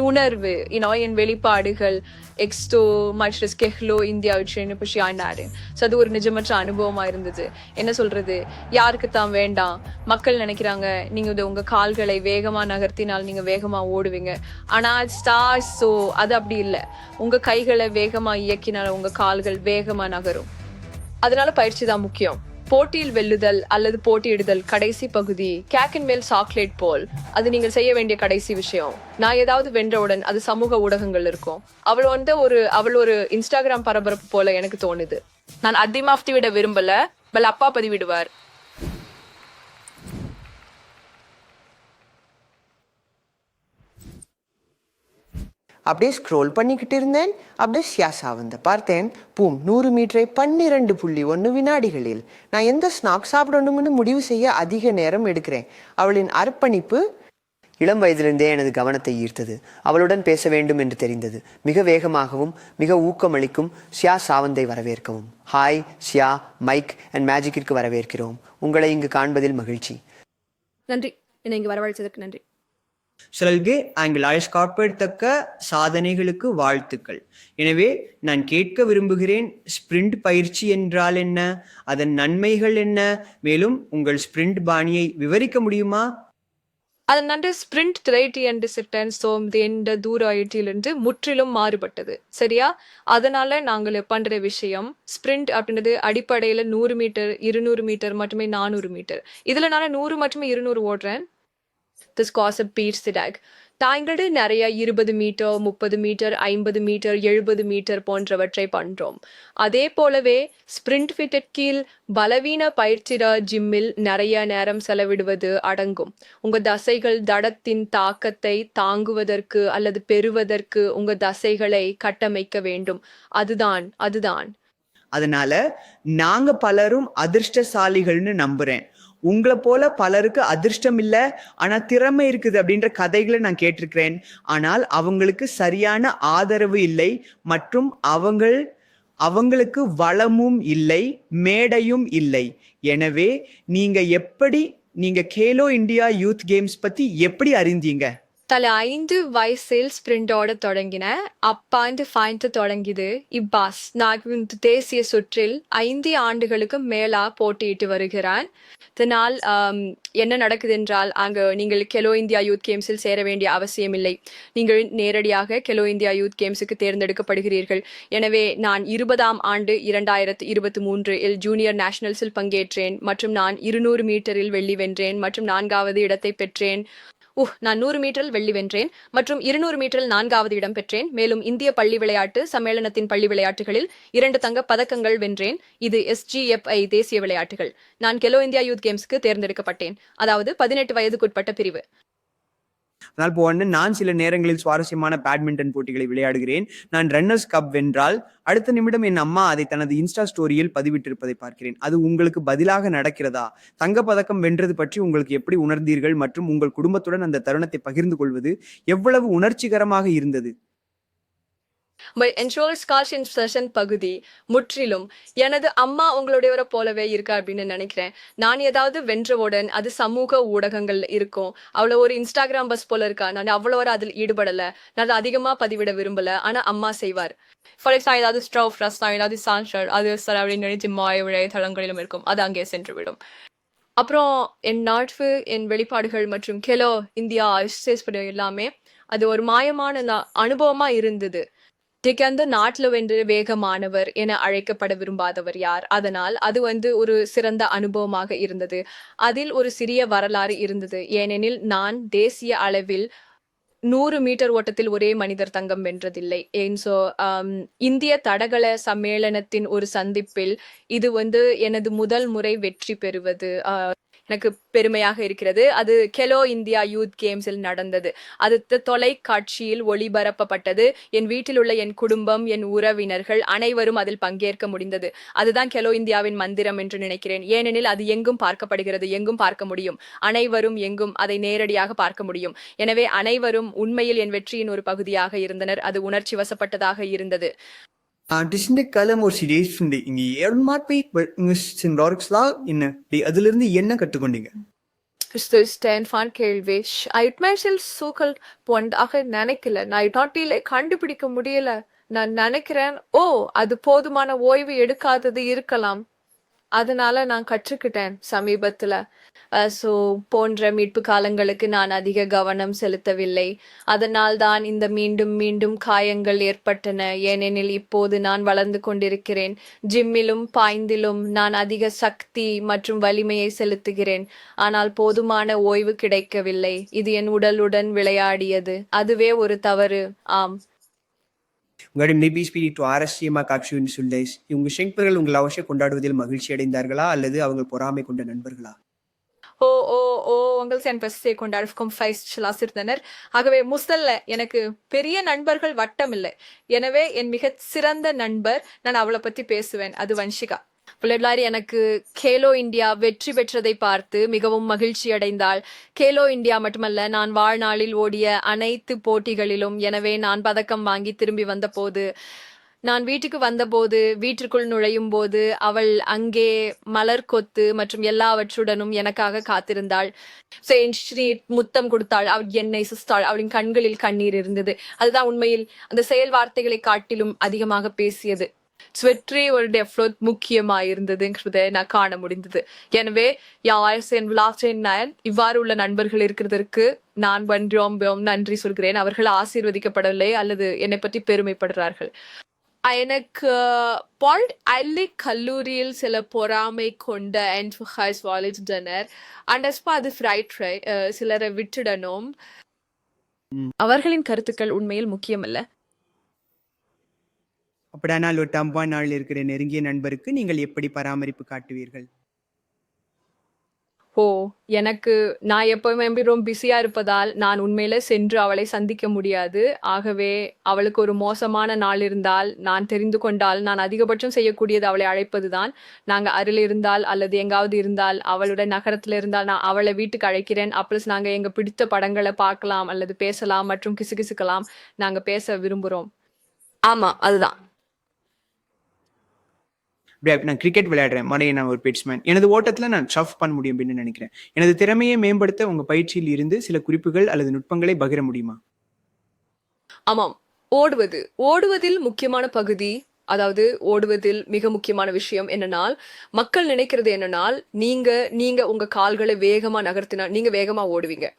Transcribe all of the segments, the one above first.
uணர்வு, என் வெளிப்பாடுகள் எக்ஸ்டோ மற்ற கெஹ்லோ இந்தியா வச்சுன்னு புஷியாண்டாரு. ஸோ அது ஒரு நிஜமற்ற அனுபவமா இருந்தது. என்ன சொல்றது, யாருக்கு தான் வேண்டாம். மக்கள் நினைக்கிறாங்க நீங்க உங்க கால்களை வேகமா நகர்த்தினால் நீங்க வேகமா ஓடுவீங்க. ஆனா ஸ்டார்ஸ் ஸோ அது அப்படி இல்லை. உங்க கைகளை வேகமா இயக்கினால் உங்க கால்கள் வேகமா நகரும். அதனால பயிற்சி தான் முக்கியம். போட்டியில் வெல்லுதல் அல்லது போட்டியிடுதல் கடைசி பகுதி. கேக்கின் மேல் சாக்லேட் போல் அது நீங்கள் செய்ய வேண்டிய கடைசி விஷயம். நான் ஏதாவது வென்றவுடன் அது சமூக ஊடகங்கள் இருக்கும். அவள் ஒரு இன்ஸ்டாகிராம் பரபரப்பு போல எனக்கு தோணுது. நான் அதிமாஃப்தி விட விரும்பல, பல் அப்பா பதிவிடுவார். அப்படியே ஸ்க்ரோல் பண்ணிக்கிட்டு இருந்தேன். அப்படியே ஷியாசாவந்த பார்த்தேன். பூம் 100 மீட்டரை 12.1 வினாடிகளில். நான் எந்த ஸ்நாக் சாப்பிடணும்னு முடிவு செய்ய அதிக நேரம் எடுக்கிறேன். அவளின் அர்ப்பணிப்பு இளம் வயதிலிருந்தே எனது கவனத்தை ஈர்த்தது. அவளுடன் பேச வேண்டும் என்று தெரிந்தது. மிக வேகமாகவும் மிக ஊக்கமளிக்கும் ஷியா சாவந்தை வரவேற்கவும். ஹாய் ஷியா, மைக் அண்ட் மேஜிக்கிற்கு வரவேற்கிறோம். உங்களை இங்கு காண்பதில் மகிழ்ச்சி. நன்றி, என்னை இங்கு வரவழைத்ததற்கு நன்றி. சிலல்கே ஆங்கிள் ஆயுஷ் காப்பெடுத்தக்க சாதனைகளுக்கு வாழ்த்துக்கள். எனவே நான் கேட்க விரும்புகிறேன், ஸ்பிரிண்ட் பயிற்சி என்றால் என்ன, அதன் நன்மைகள் என்ன, மேலும் உங்கள் ஸ்பிரிண்ட் பாணியை விவரிக்க முடியுமா? அதன் நன்று ஸ்பிரிண்ட் 30 என்ற தூர ஆயிட்டிலிருந்து முற்றிலும் மாறுபட்டது. சரியா? அதனால நாங்கள் பண்ற விஷயம் ஸ்பிரிண்ட் அப்படின்றது அடிப்படையில 100 மீட்டர், 200 மீட்டர் மட்டுமே 400 மீட்டர். இதுல நான் 100 மட்டுமே 200 ஓடுறேன். This cause a beats the dag. தாங்களோட நிறைய 20 மீட்டர், 30 மீட்டர், 50 மீட்டர், 70 மீட்டர் போன்றவற்றை பண்றோம். அதே போலவே ஸ்பிரிண்ட் ஃபிட்டட் கீழ் பலவீன பயிற்சிட ஜிம்மில் நிறைய நேரம் செலவிடுவது அடங்கும். உங்க தசைகள் தடத்தின் தாக்கத்தை தாங்குவதற்கு அல்லது பெறுவதற்கு உங்க தசைகளை கட்டமைக்க வேண்டும். அதுதான். அதனால நாங்க பலரும் அதிர்ஷ்டசாலிகள்னு நம்புறேன். உங்களை போல பலருக்கு அதிர்ஷ்டம் இல்லை, ஆனா திறமை இருக்குது அப்படின்ற கதைகளை நான் கேட்டிருக்கிறேன். ஆனால் அவங்களுக்கு சரியான ஆதரவு இல்லை மற்றும் அவங்களுக்கு வளமும் இல்லை, மேடையும் இல்லை. எனவே நீங்க கேலோ இந்தியா யூத் கேம்ஸ் பத்தி எப்படி அறிந்தீங்க? தலை 5 வயசில் ஸ்பிரிண்டோட தொடங்கின. அப்பாண்டு ஃபைண்ட் தொடங்கிது. இப்பாஸ் நான் தேசிய சுற்றில் 5 ஆண்டுகளுக்கு மேலா போட்டியிட்டு வருகிறேன். இதனால் என்ன நடக்குது என்றால், நீங்கள் கெலோ இந்தியா யூத் கேம்ஸில் சேர வேண்டிய அவசியம் இல்லை. நீங்கள் நேரடியாக கெலோ இந்தியா யூத் கேம்ஸுக்கு தேர்ந்தெடுக்கப்படுகிறீர்கள். எனவே நான் 20ஆம் ஆண்டு 2023 ஜூனியர் நேஷனல்ஸில் பங்கேற்றேன் மற்றும் நான் 200 மீட்டரில் வெள்ளி வென்றேன் மற்றும் 4வது இடத்தை பெற்றேன். நான் 100 மீட்டரில் வெள்ளி வென்றேன் மற்றும் 200 மீட்டரில் 4வது இடம் பெற்றேன். மேலும் இந்திய பள்ளி விளையாட்டு சம்மேளனத்தின் பள்ளி விளையாட்டுகளில் 2 தங்கப் பதக்கங்கள் வென்றேன். இது SGFI தேசிய விளையாட்டுகள். நான் கெலோ இந்தியா யூத் கேம்ஸ்க்கு தேர்ந்தெடுக்கப்பட்டேன், அதாவது 18 வயதுக்குட்பட்ட பிரிவு. அதனால் போன நான் சில நேரங்களில் சுவாரஸ்யமான பேட்மிண்டன் போட்டிகளை விளையாடுகிறேன். நான் ரன்னர்ஸ் கப் வென்றால் அடுத்த நிமிடம் என் அம்மா அதை தனது இன்ஸ்டா ஸ்டோரியில் பதிவிட்டிருப்பதை பார்க்கிறேன். அது உங்களுக்கு பதிலாக நடக்கிறதா? தங்கப்பதக்கம் வென்றது பற்றி உங்களுக்கு எப்படி உணர்ந்தீர்கள் மற்றும் உங்கள் குடும்பத்துடன் அந்த தருணத்தை பகிர்ந்து கொள்வது எவ்வளவு உணர்ச்சிகரமாக இருந்தது? செஷன் பகுதி முற்றிலும் எனது அம்மா உங்களுடையவரை போலவே இருக்கா அப்படின்னு நினைக்கிறேன். நான் ஏதாவது வென்றவுடன் அது சமூக ஊடகங்கள் இருக்கும். அவ்வளோ ஒரு இன்ஸ்டாகிராம் பஸ் போல இருக்கா. நான் அவ்வளோ அதில் ஈடுபடல. நான் அதிகமா பதிவிட விரும்பல. ஆனா அம்மா செய்வார். ஃபார் எக்ஸாம்பிள் ஏதாவது ஸ்ட்ரோஃப் ரஸ்தான், ஏதாவது சான்சர் அது சார் அப்படின்னு நினைச்சு தளங்களிலும் இருக்கும். அது அங்கே சென்று விடும். அப்புறம் என் நாட்பு, என் வெளிப்பாடுகள் மற்றும் கெலோ இந்தியா எல்லாமே அது ஒரு மாயமான அனுபவமா இருந்தது. அந்த நாட்டில் வென்று வேகமானவர் என அழைக்கப்பட விரும்பாதவர் யார்? அதனால் அது ஒரு சிறந்த அனுபவமாக இருந்தது. அதில் ஒரு சிறிய வரலாறு இருந்தது. ஏனெனில் நான் தேசிய அளவில் 100 மீட்டர் ஓட்டத்தில் ஒரே மனிதர் தங்கம் வென்றதில்லை. இந்திய தடகள சம்மேளனத்தின் ஒரு சந்திப்பில் இது எனது முதல் முறை வெற்றி பெறுவது எனக்கு பெருமையாக இருக்கிறது. அது கெலோ இந்தியா யூத் கேம்ஸில் நடந்தது. அது தொலைக்காட்சியில் ஒளிபரப்பப்பட்டது. என் வீட்டில் உள்ள என் குடும்பம், என் உறவினர்கள் அனைவரும் அதில் பங்கேற்க முடிந்தது. அதுதான் கெலோ இந்தியாவின் மந்திரம் என்று நினைக்கிறேன். ஏனெனில் அது எங்கும் பார்க்கப்படுகிறது, எங்கும் பார்க்க முடியும். அனைவரும் எங்கும் அதை நேரடியாக பார்க்க முடியும். எனவே அனைவரும் உண்மையில் என் வெற்றியின் ஒரு பகுதியாக இருந்தனர். அது உணர்ச்சி வசப்பட்டதாக இருந்தது. டிஸ்னி கலம் ஒரு சீரீஸ் உண்டு. இங்க அதிலிருந்து என்ன கற்றுக்கொண்டீங்க? ஸ்டேன்ஃபான் கேள்வி ஐட்மேஷில் சூக்கல் பொண்டாக நினைக்கல நான் நாட்டிலே கண்டுபிடிக்க முடியல நான் நினைக்கிறேன் அது போதுமான ஓய்வு எடுக்காதது இருக்கலாம் அதனால நான் கற்றுக்கிட்டேன் சமீபத்துல சோ போன்ற மீட்பு காலங்களுக்கு நான் அதிக கவனம் செலுத்தவில்லை அதனால் தான் இந்த மீண்டும் மீண்டும் காயங்கள் ஏற்பட்டன ஏனெனில் இப்போது நான் வளர்ந்து கொண்டிருக்கிறேன் ஜிம்மிலும் பாய்ந்திலும் நான் அதிக சக்தி மற்றும் வலிமையை செலுத்துகிறேன் ஆனால் போதுமான ஓய்வு கிடைக்கவில்லை இது என் உடலுடன் விளையாடியது அதுவே ஒரு தவறு ஆம் உங்களிடம் நிபிஸ்பிரிட்டு ஆரஸ்யமா காட்சியின் சொல்லேஸ் இவங்க ஷெங்பர்கள் உங்கள் அவசியம் கொண்டாடுவதில் மகிழ்ச்சி அடைந்தார்களா அல்லது அவங்க பொறாமை கொண்ட நண்பர்களா? உங்கள் சென் பெஸ்டே கொண்டாடும் இருந்தனர் ஆகவே முதல்ல எனக்கு பெரிய நண்பர்கள் வட்டம் இல்லை எனவே என் மிக சிறந்த நண்பர் நான் அவளை பத்தி பேசுவேன் அது வன்ஷிகா பிள்ளைகளாரி எனக்கு கேலோ இந்தியா வெற்றி பெற்றதை பார்த்து மிகவும் மகிழ்ச்சி அடைந்தாள் கேலோ இந்தியா மட்டுமல்ல நான் வாழ்நாளில் ஓடிய அனைத்து போட்டிகளிலும் எனவே நான் பதக்கம் வாங்கி திரும்பி வந்தபோது நான் வீட்டுக்கு வந்தபோது வீட்டிற்குள் நுழையும் போது அவள் அங்கே மலர் கொத்து மற்றும் எல்லாவற்றுடனும் எனக்காக காத்திருந்தாள் முத்தம் கொடுத்தாள் அவள் என்னை சிஸ்தாள் அவளின் கண்களில் கண்ணீர் இருந்தது அதுதான் உண்மையில் அந்த செயல் வார்த்தைகளை காட்டிலும் அதிகமாக பேசியது வெற்றி ஒரு டெஃப்லோட் முக்கியமாயிருந்ததுங்கிறத நான் காண முடிந்தது எனவே இவ்வாறு உள்ள நண்பர்கள் இருக்கிறதற்கு நான் ரொம்ப நன்றி சொல்கிறேன் அவர்கள் ஆசீர்வதிக்கப்படவில்லை அல்லது என்னை பற்றி பெருமைப்படுறார்கள் எனக்கு கல்லூரியில் சில பொறாமை கொண்ட அது சிலரை விட்டுடணும் அவர்களின் கருத்துக்கள் உண்மையில் முக்கியமல்ல அப்படியானால் ஒரு டம்பா நாள் இருக்கிற நெருங்கிய நண்பருக்கு நீங்கள் எப்படி பராமரிப்பு காட்டுவீர்கள்? எனக்கு நான் எப்பவுமே ரொம்ப பிஸியா இருப்பதால் நான் உண்மையில சென்று அவளை சந்திக்க முடியாது ஆகவே அவளுக்கு ஒரு மோசமான நாள் இருந்தால் நான் தெரிந்து கொண்டால் நான் அதிகபட்சம் செய்யக்கூடியது அவளை அழைப்பதுதான் நாங்க அருள் இருந்தால் அல்லது எங்காவது இருந்தால் அவளுடைய நகரத்துல இருந்தால் நான் அவளை வீட்டுக்கு அழைக்கிறேன் அப்புறம் நாங்க எங்க பிடித்த படங்களை பார்க்கலாம் அல்லது பேசலாம் மற்றும் கிசுகிசுக்கலாம் நாங்க பேச விரும்புறோம் ஆமா அதுதான் நான் கிரிக்கெட் விளையாடுறேன் மனைவி நான் ஒரு பேட்ஸ்மேன் எனது ஓட்டத்துல நான் ஷஃப் பண்ண முடியும் அப்படின்னு நினைக்கிறேன் எனது திறமையை மேம்படுத்த உங்க பயிற்சியில் இருந்து சில குறிப்புகள் அல்லது நுட்பங்களை பகிர முடியுமா? ஆமாம் ஓடுவதில் முக்கியமான பகுதி அதாவது ஓடுவதில் மிக முக்கியமான விஷயம் என்னன்னால் மக்கள் நினைக்கிறது என்னன்னால் நீங்க உங்க கால்களை வேகமா நகர்த்தினா நீங்க வேகமா ஓடுவீங்க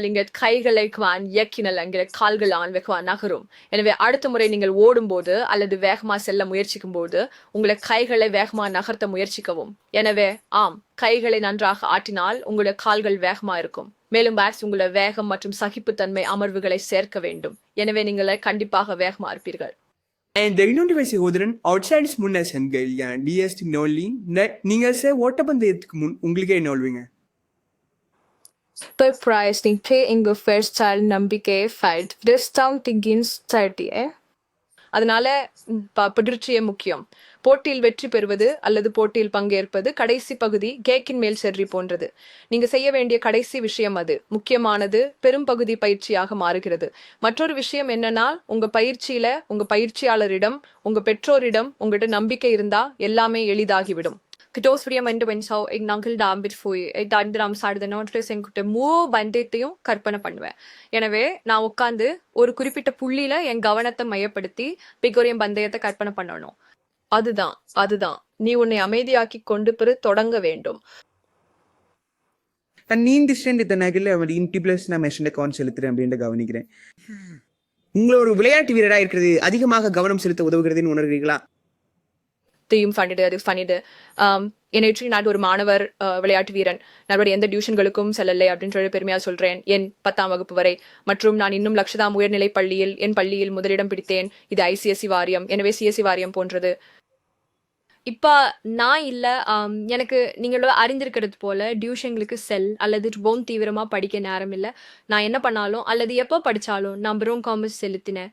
நீங்கள் கைகளை கால்கள் நகரும் எனவே அடுத்த முறை நீங்கள் ஓடும் போது அல்லது வேகமா செல்ல முயற்சிக்கும் போது உங்களை கைகளை வேகமா நகர்த்த முயற்சிக்கவும் எனவே கைகளை நன்றாக ஆட்டினால் உங்களுடைய கால்கள் வேகமா இருக்கும் மேலும் பேட்ஸ் உங்களை வேகம் மற்றும் சகிப்புத்தன்மை அமர்வுகளை சேர்க்க வேண்டும் எனவே நீங்கள் கண்டிப்பாக வேகமா இருப்பீர்கள் ஓட்டப்பந்தயத்துக்கு முன் உங்களுக்கு என்ன சொல்வீங்க? நம்பிக்கை அதனால பயிற்சியே முக்கியம் போட்டியில் வெற்றி பெறுவது அல்லது போட்டியில் பங்கேற்பது கடைசி பகுதி கேக்கின் மேல் செர்ரி போன்றது நீங்க செய்ய வேண்டிய கடைசி விஷயம் அது முக்கியமானது பெரும் பகுதி பயிற்சியாக மாறுகிறது மற்றொரு விஷயம் என்னன்னா உங்க பயிற்சியில உங்க பயிற்சியாளரிடம் உங்க பெற்றோரிடம் உங்கள்கிட்ட நம்பிக்கை இருந்தா எல்லாமே எளிதாகிவிடும் பந்தயத்தையும் கற்பனை பண்ணுவேன் எனவே நான் உட்கார்ந்து ஒரு குறிப்பிட்ட புள்ளியில என் கவனத்தை மையப்படுத்தி பிகோரியம் பந்தயத்தை கற்பனை பண்ணணும் அதுதான் நீ உன்னை அமைதியாக்கி கொண்டு பிறகு தொடங்க வேண்டும் செலுத்துறேன் அப்படின்னு கவனிக்கிறேன் உங்களை ஒரு விளையாட்டு வீரரா இருக்கிறது அதிகமாக கவனம் செலுத்த உதவுகிறதுன்னு உணர்கிறீங்களா? பண்ணிட்டு என்னை நான் ஒரு மாணவர் விளையாட்டு வீரன் நான் எந்த டியூஷன்களுக்கும் செல்லலை அப்படின்னு சொல்லி பெருமையா சொல்றேன் என் 10ஆம் வகுப்பு வரை மற்றும் நான் இன்னும் லட்சதாம் உயர்நிலை பள்ளியில் என் பள்ளியில் முதலிடம் பிடித்தேன் இது ICSE வாரியம் எனவே CSE வாரியம் போன்றது இப்ப நான் இல்ல எனக்கு நீங்களோட அறிந்திருக்கிறது போல டியூஷன்களுக்கு அல்லது ரொம்ப தீவிரமா படிக்க நேரம் இல்லை நான் என்ன பண்ணாலும் அல்லது எப்போ படிச்சாலும் நான் பிரோம் காமர்ஸ் செலுத்தினேன்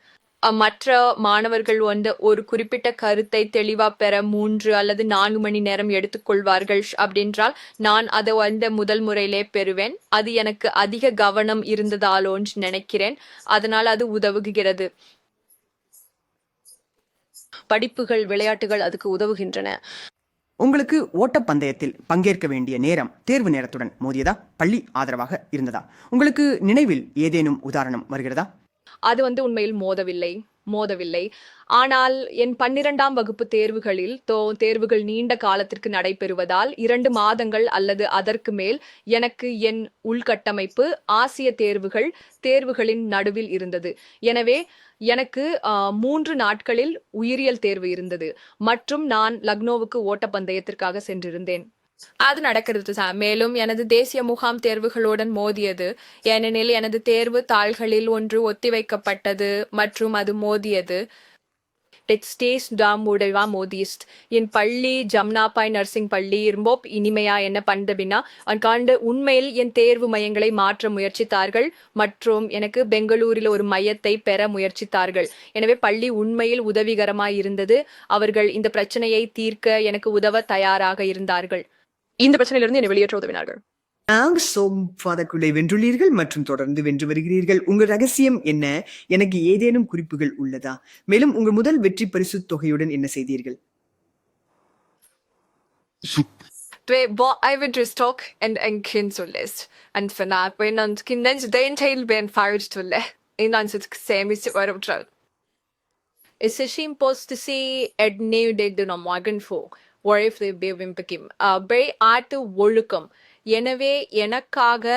மற்ற மாணவர்கள் ஒரு குறிப்பிட்ட கருத்தை தெளிவா பெற 3 அல்லது 4 மணி நேரம் எடுத்துக்கொள்வார்கள் அப்படின்றால் நான் அதை முதல் முறையிலே பெறுவேன் அது எனக்கு அதிக கவனம் இருந்ததாலோன்னு நினைக்கிறேன் அதனால் அது உதவுகிறது படிப்புகள் விளையாட்டுகள் அதுக்கு உதவுகின்றன உங்களுக்கு ஓட்டப்பந்தயத்தில் பங்கேற்க வேண்டிய நேரம் தேர்வு நேரத்துடன் மோதியதா? பள்ளி ஆதரவாக இருந்ததா? உங்களுக்கு நினைவில் ஏதேனும் உதாரணம் வருகிறதா? அது உண்மையில் மோதவில்லை. ஆனால் என் 12ஆம் வகுப்பு தேர்வுகளில் தேர்வுகள் நீண்ட காலத்திற்கு நடைபெறுவதால் 2 மாதங்கள் அல்லது அதற்கு மேல் எனக்கு என் உள்கட்டமைப்பு ஆசிய தேர்வுகளின் நடுவில் இருந்தது. எனவே எனக்கு 3 நாட்களில் உயிரியல் தேர்வு இருந்தது மற்றும் நான் லக்னோவுக்கு ஓட்டப்பந்தயத்திற்காக சென்றிருந்தேன். அது நடக்கிறது தான். மேலும் எனது தேசிய முகாம் தேர்வுகளுடன் மோதியது. ஏனெனில் எனது தேர்வு தாள்களில் ஒன்று ஒத்திவைக்கப்பட்டது மற்றும் அது மோதியது. என் பள்ளி ஜம்னாபாய் நர்சிங் பள்ளி ரொம்ப இனிமையா என்ன பண்ணபின்னா அன்காண்டு உண்மையில் என் தேர்வு மையங்களை மாற்ற முயற்சித்தார்கள் மற்றும் எனக்கு பெங்களூரில் ஒரு மையத்தை பெற முயற்சித்தார்கள். எனவே பள்ளி உண்மையில் உதவிகரமாய் இருந்தது. அவர்கள் இந்த பிரச்சனையை தீர்க்க எனக்கு உதவ தயாராக இருந்தார்கள். இந்த பிரச்சனையிலிருந்து என்னை வெளியேற்ற உதவினார்கள். பதக்குள்ளே வென்றுள்ளீர்கள் மற்றும் தொடர்ந்து வென்று வருகிறீர்கள். உங்கள் ரகசியம் என்ன? எனக்கு ஏதேனும் குறிப்புகள் உள்ளதா? மேலும் உங்கள் முதல் வெற்றி பரிசு தொகையுடன் என்ன செய்தீர்கள்? I would just talk and kinsullist and fanat when and kindens den tail ben fired to le in answer to same is what of drug. Is she imposed to see at new day do not morgan for or if they be wimpikim bay art ஒழுக்கம். எனவே எனக்காக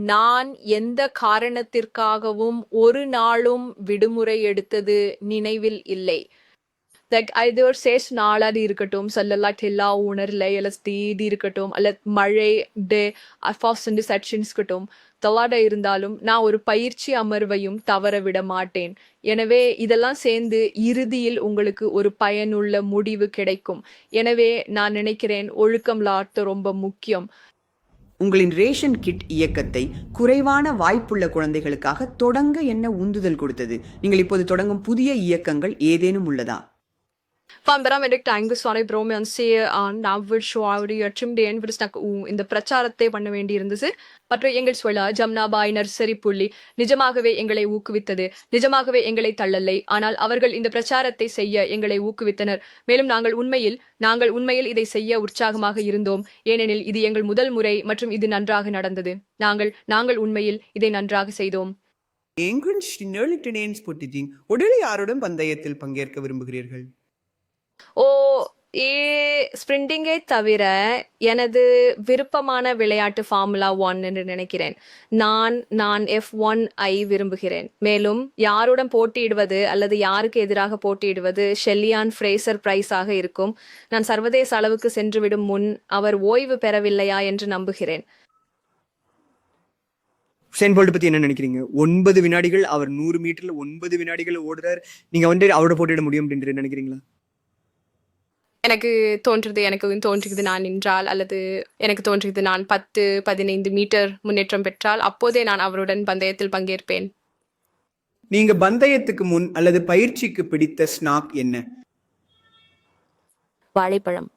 நான் எந்த காரணத்திற்காகவும் ஒரு நாளும் விடுமுறை எடுத்தது நினைவில் இல்லை. இது ஒரு சேஷ் நாளாது இருக்கட்டும், சல்லல்லாட் எல்லா உணர்ல அல்ல தீதி இருக்கட்டும், அல்ல மழை டே ஃபாஸ்ட் செக்ஷன்ஸ் இருக்கட்டும், தவாட இருந்தாலும் நான் ஒரு பயிற்சி அமர்வையும் தவற விட மாட்டேன். எனவே இதெல்லாம் சேர்ந்து இறுதியில் உங்களுக்கு ஒரு பயனுள்ள முடிவு கிடைக்கும். எனவே நான் நினைக்கிறேன் ஒழுக்கம் லாட்டு ரொம்ப முக்கியம். உங்களின் ரேஷன் கிட் இயக்கத்தை குறைவான வாய்ப்புள்ள குழந்தைகளுக்காக தொடங்க என்ன உந்துதல் கொடுத்தது? நீங்கள் இப்போது தொடங்கும் புதிய இயக்கங்கள் ஏதேனும் உள்ளதா? Van Bram en ik denk dus ik brom en zie aan நாவல் ஷோரி அச்சும் டேன் விடுஸ்னக் இந்த பிரச்சாரத்தை பண்ண வேண்டியிருந்தது. மற்ற எங்கள் சொல்ல ஜம்னாபாய் நர்சரி புள்ளி நிஜமாகவே எங்களை ஊக்குவித்தது, நிஜமாகவே எங்களை தள்ளலை. ஆனால் அவர்கள் இந்த பிரச்சாரத்தை செய்ய எங்களை ஊக்குவித்தனர். மேலும் நாங்கள் உண்மையில் இதை செய்ய உற்சாகமாக இருந்தோம், ஏனெனில் இது எங்கள் முதல் முறை மற்றும் இது நன்றாக நடந்தது. நாங்கள் உண்மையில் இதை நன்றாக செய்தோம். உடனே யாருடன் பந்தயத்தில் பங்கேற்க விரும்புகிறீர்கள்? ஸ்பிரிண்டிங்கை தவிர எனது விருப்பமான விளையாட்டு ஃபார்முலா 1 என்று நினைக்கிறேன். நான் F1 விரும்புகிறேன். மேலும் யாருடன் போட்டியிடுவது அல்லது யாருக்கு எதிராக போட்டியிடுவது ஷெல்லியான் ஃப்ரேசர் பிரைஸாக இருக்கும். நான் சர்வதேச அளவுக்கு சென்றுவிடும் முன் அவர் ஓய்வு பெறவில்லையா என்று நம்புகிறேன். உசேன் போல்ட் பத்தி என்ன நினைக்கிறீங்க? 9 வினாடிகள் அவர் 100 மீட்டர்ல 9 வினாடிகள் ஓடுறார். நீங்க அவரோட போட்டியிட முடியும் அப்படின்னு நினைக்கிறீங்களா? எனக்கு தோன்றுகிறது நான் நின்றால் அல்லது எனக்கு தோன்றுகிறது நான் 10-15 மீட்டர் முன்னேற்றம் பெற்றால் அப்போதே நான் அவருடன் பந்தயத்தில் பங்கேற்பேன். நீங்க பந்தயத்துக்கு முன் அல்லது பயிற்சிக்கு பிடித்த ஸ்நாக் என்ன? வாழைப்பழம்.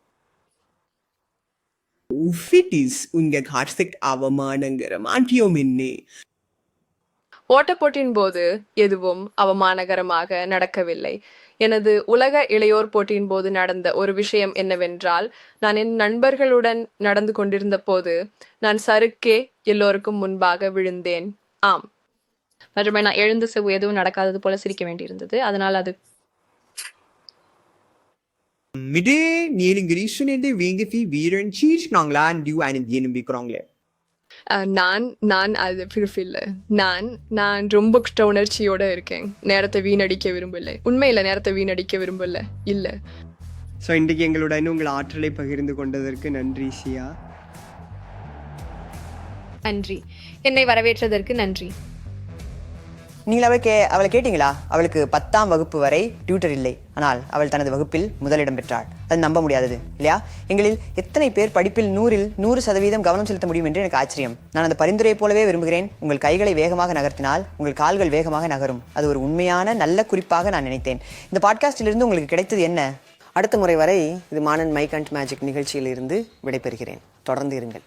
உங்க கார்த்திக் அவமானங்கிற மாற்றியோம் என்ன? ஓட்டப்போட்டியின் போது எதுவும் அவமானகரமாக நடக்கவில்லை. எனது உலக இளையோர் போட்டியின் போது நடந்த ஒரு விஷயம் என்னவென்றால், நான் என் நண்பர்களுடன் நடந்து கொண்டிருந்த போது நான் சறுக்கே எல்லோருக்கும் முன்பாக விழுந்தேன். ஆம், மற்றும் நான் எழுந்து எதுவும் நடக்காதது போல சிரிக்க வேண்டியிருந்தது. அதனால் அது நான் அது பிரிஃபில்ல. நான் ரொம்ப உணர்ச்சியோட இருக்கேன். நேரத்தை வீணடிக்க விரும்பல. உண்மையில நேரத்தை வீணடிக்க விரும்பல. இல்ல. ஸோ இன்றைக்கு எங்களுடன் உங்கள் ஆற்றலை பகிர்ந்து கொண்டதற்கு நன்றி சியா. நன்றி. என்னை வரவேற்றதற்கு நன்றி. நீங்கள் அவளை கேட்டீங்களா? அவளுக்கு 10ஆம் வகுப்பு வரை டியூட்டர் இல்லை, ஆனால் அவள் தனது வகுப்பில் முதலிடம் பெற்றாள். அது நம்ப முடியாதது இல்லையா? எங்களில் எத்தனை பேர் படிப்பில் 100% கவனம் செலுத்த முடியும் என்று எனக்கு ஆச்சரியம். நான் அந்த பரிந்துரையை போலவே விரும்புகிறேன். உங்கள் கைகளை வேகமாக நகர்த்தினால் உங்கள் கால்கள் வேகமாக நகரும். அது ஒரு உண்மையான நல்ல குறிப்பாக நான் நினைத்தேன். இந்த பாட்காஸ்டிலிருந்து உங்களுக்கு கிடைத்தது என்ன? அடுத்த முறை வரை இது மானன் மைக் அண்ட் மேஜிக் நிகழ்ச்சியில் இருந்து விடைபெறுகிறேன். தொடர்ந்து இருங்கள்.